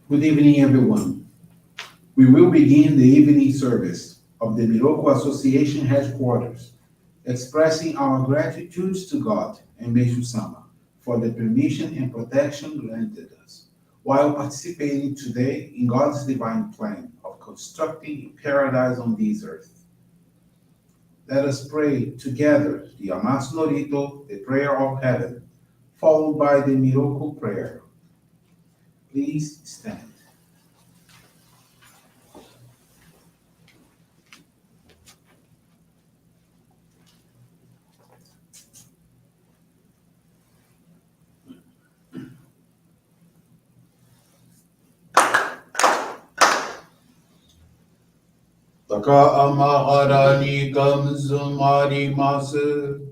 Good evening, everyone. We will begin the evening service of the Miroku Association headquarters, expressing our gratitude to God and Meishu-sama for the permission and protection granted us, while participating today in God's divine plan of constructing a paradise on this earth. Let us pray together the Amatsu-Norito, the prayer of heaven, followed by the Miroku Prayer. Please stand. Taka amahara ni kamzumarimasu.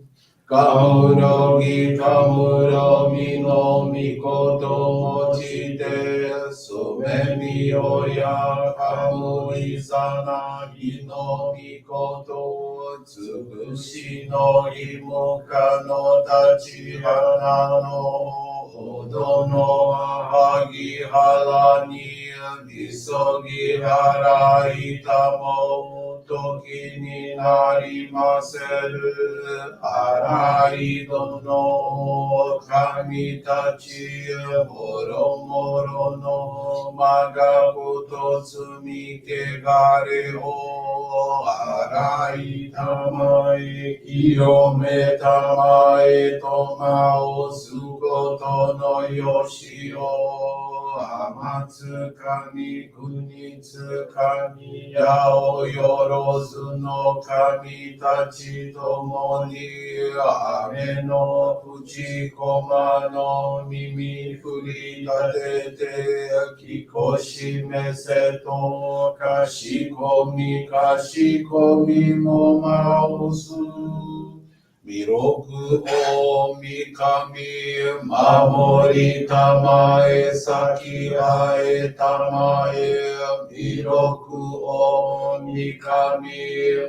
Kamurogi kamuromi no mikoto mochite. Sumemi oya kamuizana hino mikoto. Tsukushi no imuka no tachihana no. Odo no ahagi harani. Isogi harai tamo toki ni narimaseru harai dono kami tachi moro moro no magabuto tsumi kegare o harai tamae kiyome tamae tomao sukoto no yoshi o Amatsu kami kunitsu kami yao yorozu no kami tachi tomo ni ame no fuji koma no mimi furi tatete kikoshi mese to kashikomi mo maosu Miroku o mikami mamori tamae saki ae tamae Miroku o mikami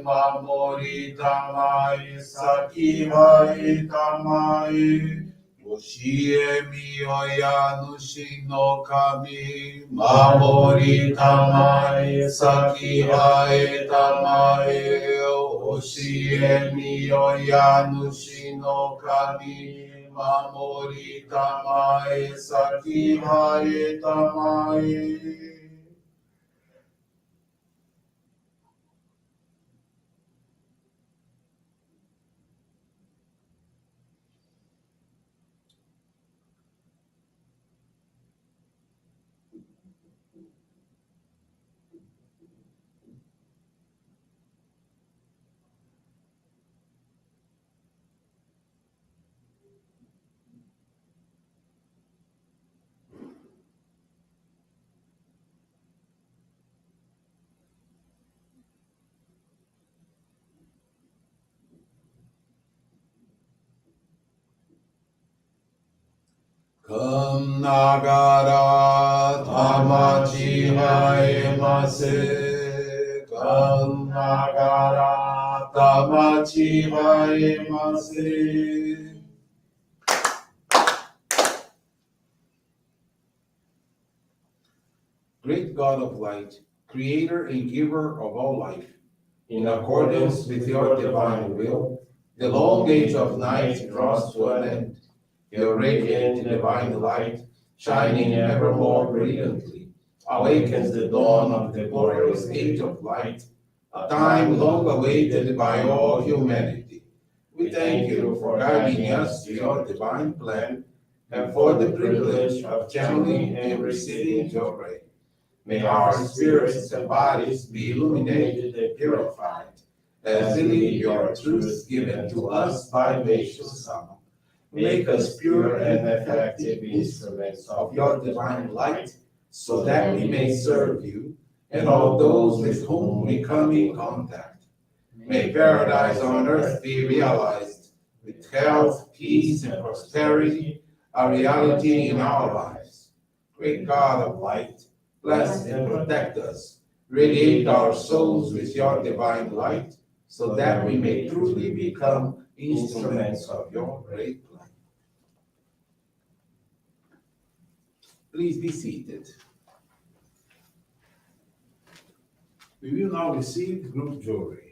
mamori tamae saki ae tamae Oshie mi oya nushi no kami mamori tamae saki ae tamae Oshie mi oya nushi no kami mamori tamae saki ae tamae Kam nagara tamachi haemase. Kam nagara tamachi haemase. Great God of light, creator and giver of all life, in accordance with your divine will, the long age of night draws to an end. Your radiant divine light, shining ever more brilliantly, awakens the dawn of the glorious age of light, a time long awaited by all humanity. We thank you for guiding us to your divine plan and for the privilege of channeling and receiving Johrei. May our spirits and bodies be illuminated and purified, as we live your truth given to us by Meishu-sama. Make us pure and effective instruments of your divine light, so that we may serve you and all those with whom we come in contact. May paradise on earth be realized, with health, peace, and prosperity, a reality in our lives. Great God of light, bless and protect us. Radiate our souls with your divine light, so that we may truly become instruments of your great plan. Please be seated. We will now receive group Johrei.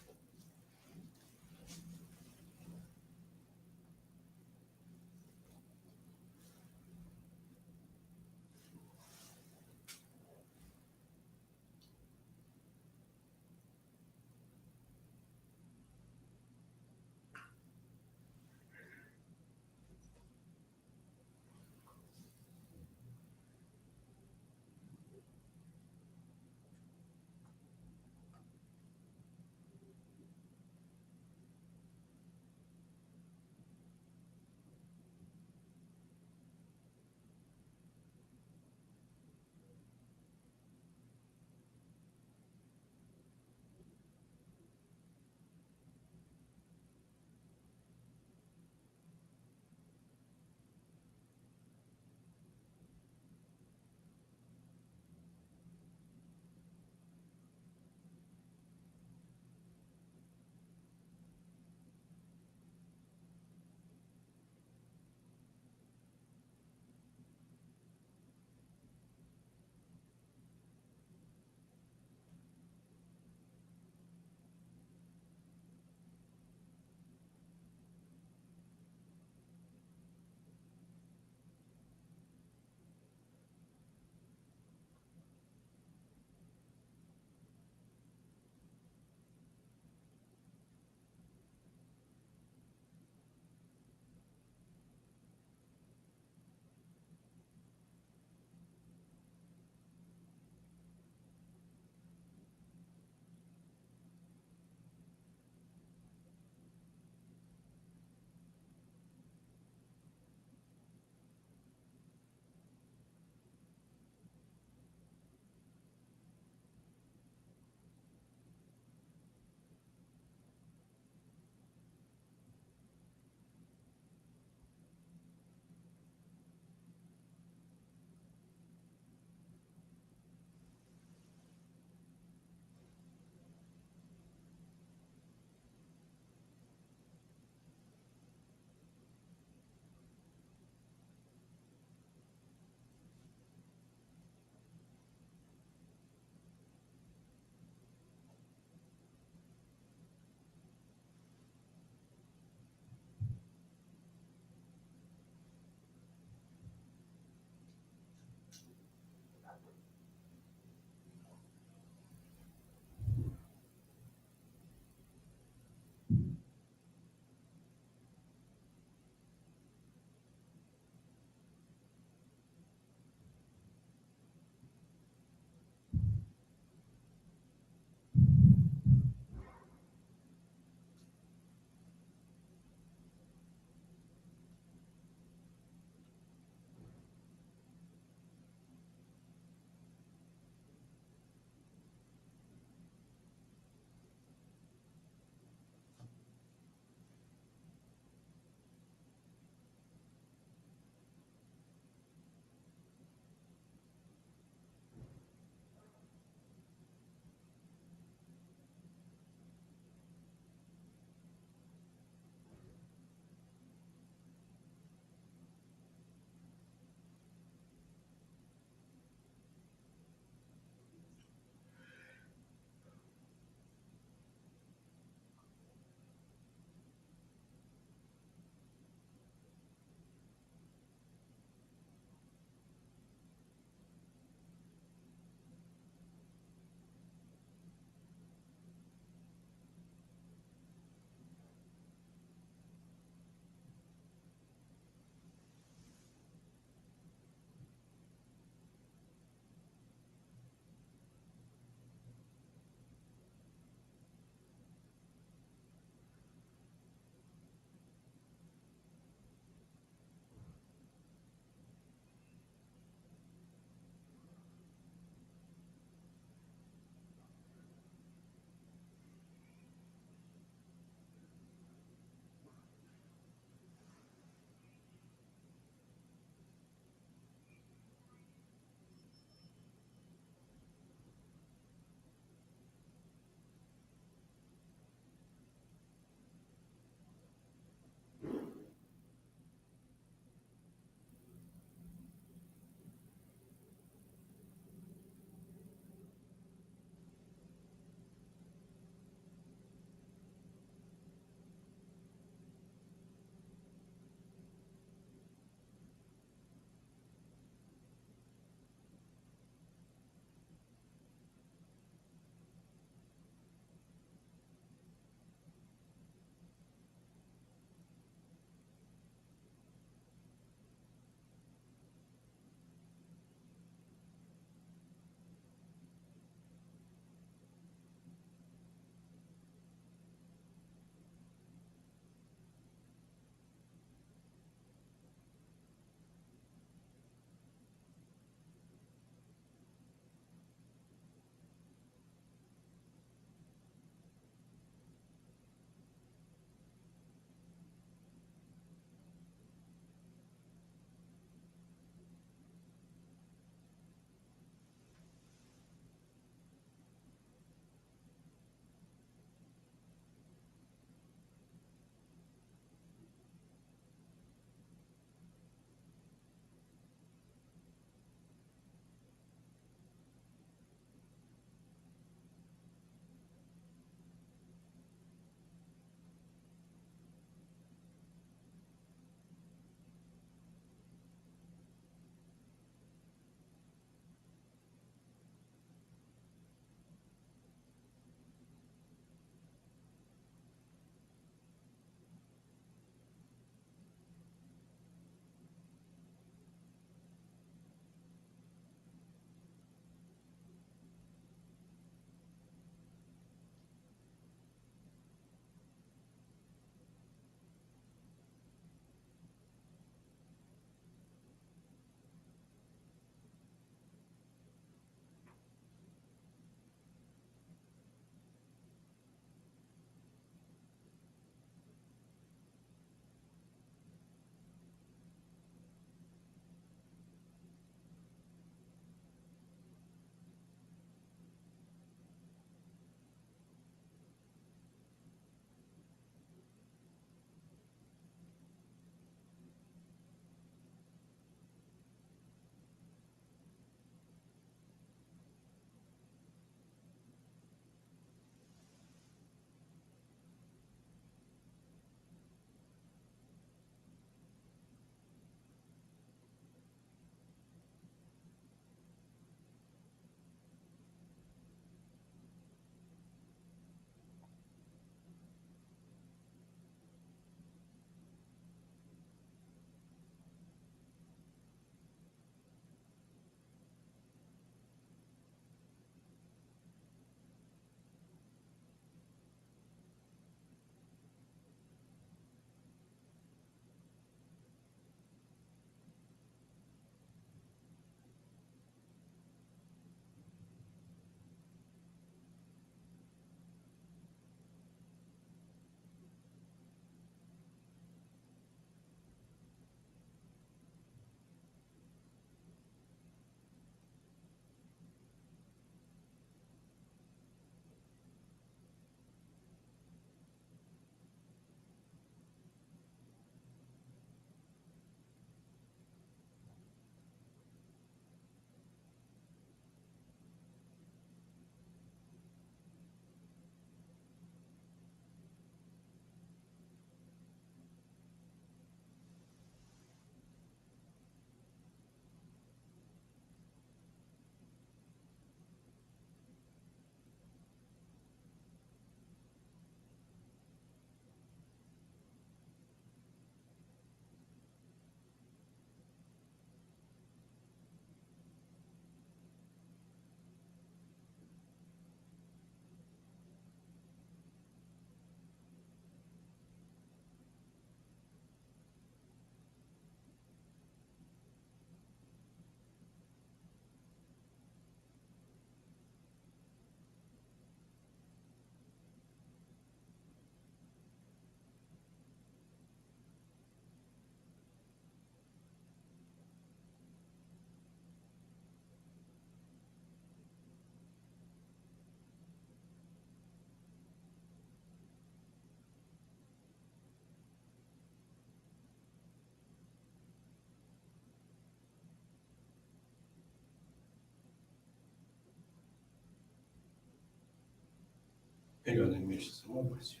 이거는 Meishu-sama version.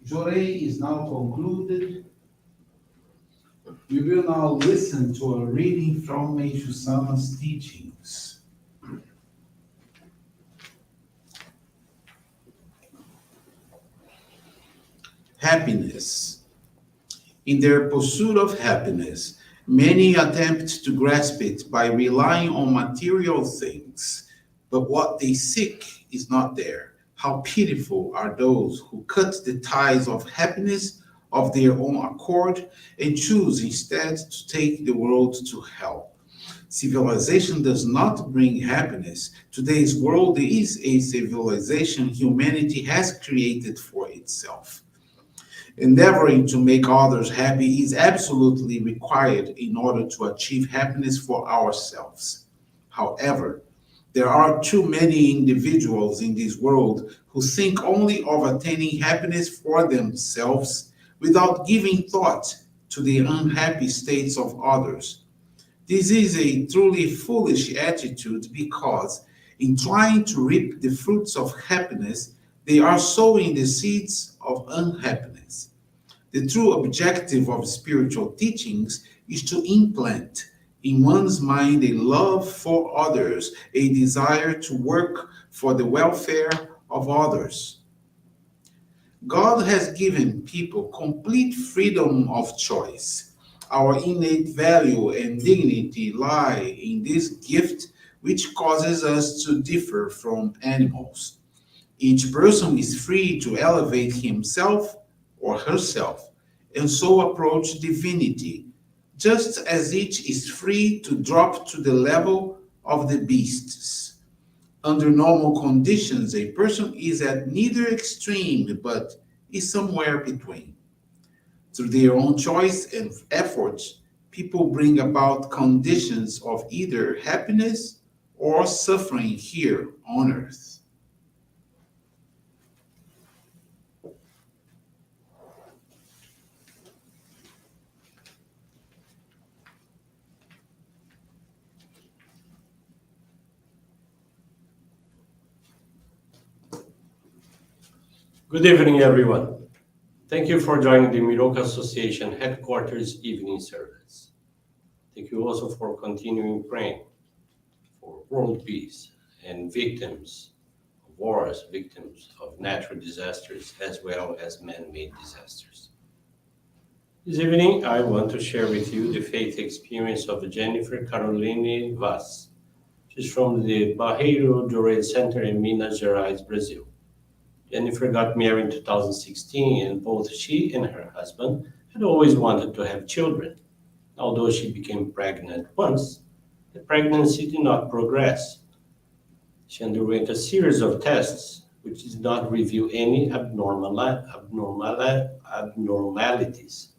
Johrei is now concluded. We will now listen to a reading from Meishu-sama's teachings. Happiness. In their pursuit of happiness, many attempt to grasp it by relying on material things, but what they seek is not there. How pitiful are those who cut the ties of happiness of their own accord and choose instead to take the world to hell. Civilization does not bring happiness. Today's world is a civilization humanity has created for itself. Endeavoring to make others happy is absolutely required in order to achieve happiness for ourselves. However, there are too many individuals in this world who think only of attaining happiness for themselves without giving thought to the unhappy states of others. This is a truly foolish attitude because, in trying to reap the fruits of happiness, they are sowing the seeds of unhappiness. The true objective of spiritual teachings is to implant in one's mind a love for others, a desire to work for the welfare of others. God has given people complete freedom of choice. Our innate value and dignity lie in this gift, which causes us to differ from animals. Each person is free to elevate himself or herself and so approach divinity, just as each is free to drop to the level of the beasts. Under normal conditions, a person is at neither extreme but is somewhere between. Through their own choice and efforts, people bring about conditions of either happiness or suffering here on earth. Good evening, everyone. Thank you for joining the Miroku Association headquarters evening service. Thank you also for continuing praying for world peace and victims of wars, victims of natural disasters, as well as man-made disasters. This evening, I want to share with you the faith experience of Jennifer Caroline Vaz. She's from the Barreiro Johrei Center in Minas Gerais, Brazil. Jennifer got married in 2016, and both she and her husband had always wanted to have children. Although she became pregnant once, the pregnancy did not progress. She underwent a series of tests which did not reveal any abnormalities.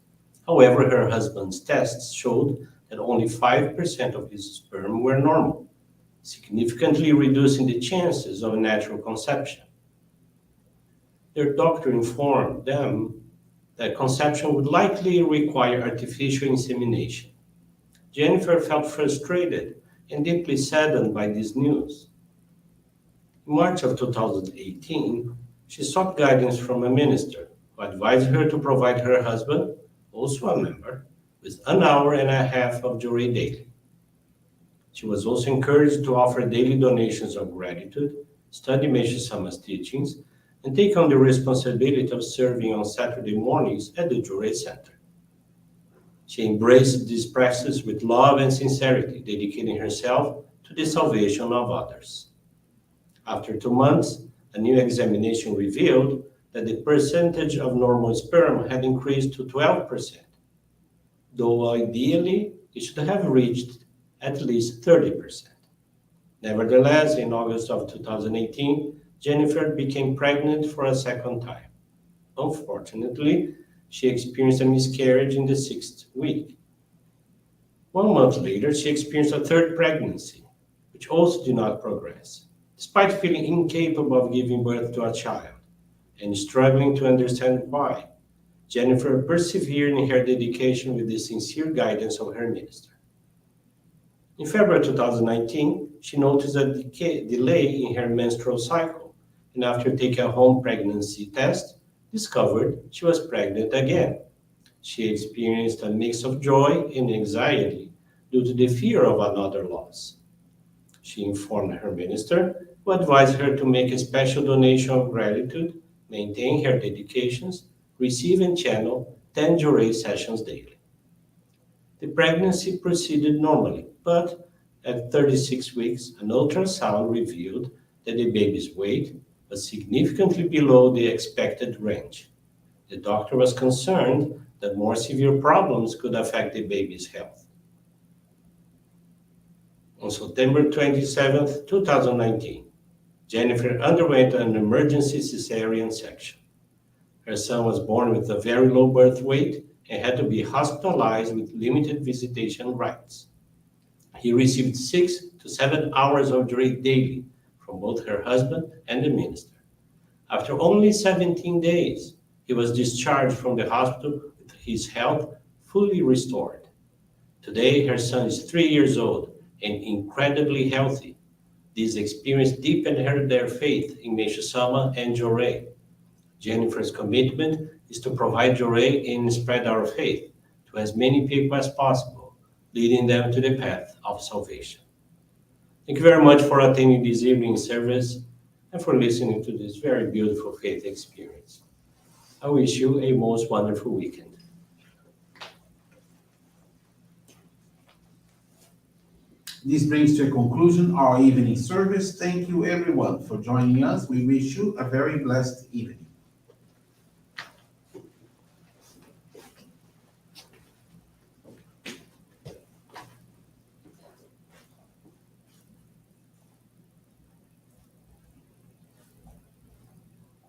However, her husband's tests showed that only 5% of his sperm were normal, significantly reducing the chances of a natural conception. Their doctor informed them that conception would likely require artificial insemination. Jennifer felt frustrated and deeply saddened by this news. In March of 2018, she sought guidance from a minister who advised her to provide her husband, also a member, with an hour and a half of Johrei daily. She was also encouraged to offer daily donations of gratitude, study Meishu-sama's teachings, and take on the responsibility of serving on Saturday mornings at the Johrei Center. She embraced this practice with love and sincerity, dedicating herself to the salvation of others. After 2 months, a new examination revealed that the percentage of normal sperm had increased to 12%, though ideally it should have reached at least 30%. Nevertheless, in August of 2018, Jennifer became pregnant for a second time. Unfortunately, she experienced a miscarriage in the 6th week. 1 month later, she experienced a third pregnancy, which also did not progress, despite feeling incapable of giving birth to a child and struggling to understand why. Jennifer persevered in her dedication with the sincere guidance of her minister. In February 2019, she noticed a delay in her menstrual cycle, and after taking a home pregnancy test, discovered she was pregnant again. She experienced a mix of joy and anxiety due to the fear of another loss. She informed her minister, who advised her to make a special donation of gratitude, maintain her dedications, receive and channel 10 Johrei sessions daily. The pregnancy proceeded normally, but at 36 weeks, an ultrasound revealed that the baby's weight was significantly below the expected range. The doctor was concerned that more severe problems could affect the baby's health. On September 27, 2019, Jennifer underwent an emergency cesarean section. Her son was born with a very low birth weight and had to be hospitalized with limited visitation rights. He received 6 to 7 hours of Johrei daily from both her husband and the minister. After only 17 days, he was discharged from the hospital with his health fully restored. Today, her son is 3 years old and incredibly healthy. This experience deepened their faith in Meishu-sama and Johrei. Jennifer's commitment is to provide Johrei and spread our faith to as many people as possible, leading them to the path of salvation. Thank you very much for attending this evening service and for listening to this very beautiful faith experience. I wish you a most wonderful weekend. This brings to a conclusion our evening service. Thank you everyone for joining us. We wish you a very blessed evening.